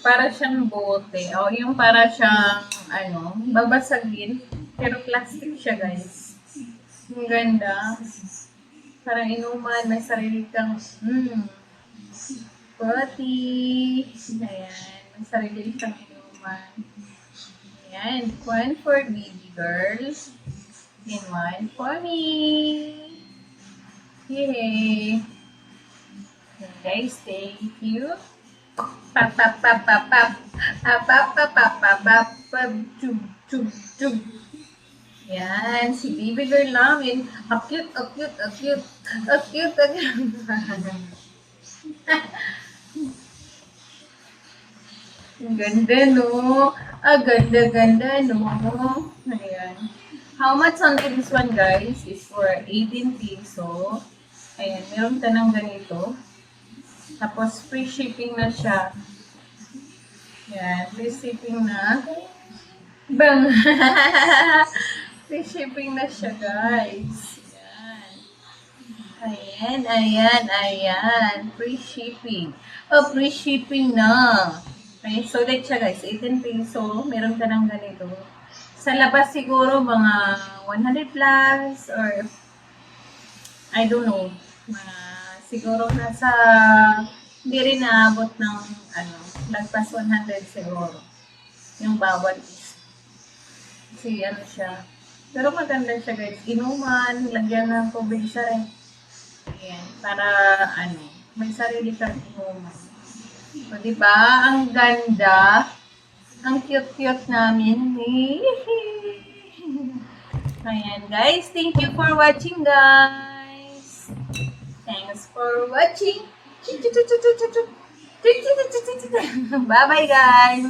para siyang bote. O, yung para siyang, babasagin. Pero plastic siya, guys. Ang ganda. Parang inuman, may sarili kang, puti. Ayan, may sarili kang inuman. Ayan, one for baby girls. And one for me. Yay! Guys, thank you. Pap pap pap pap pap. Pap pap pap pap pap pap. Chug chug chug. Yan, si baby girl namin. Cute, cute, cute. Cute, Ang ganda, no? Ganda, no? Ayan. How much on this one, guys? Is for 18 peso. Ayan, meron ka ng ganito. Tapos, free shipping na siya. Ayan, free shipping na. Bang! Free shipping na siya, guys. Ayan. Free shipping. Free shipping na. Okay, so like siya, guys. 18 peso. Meron ka ng ganito. Sa labas siguro, mga 100 plus or I don't know. Siguro nasa hindi rin naabot ng lagpas 100 siguro. Yung bawat is. Kasi siya. Pero maganda siya, guys. Inuman, lagyan ng tubig sa rin. Ayan. Para may sarili kang inuman. So, diba? Ang ganda. Ang cute-cute namin. Ayan, guys. Thank you for watching, guys. Thanks for watching. Bye-bye, guys.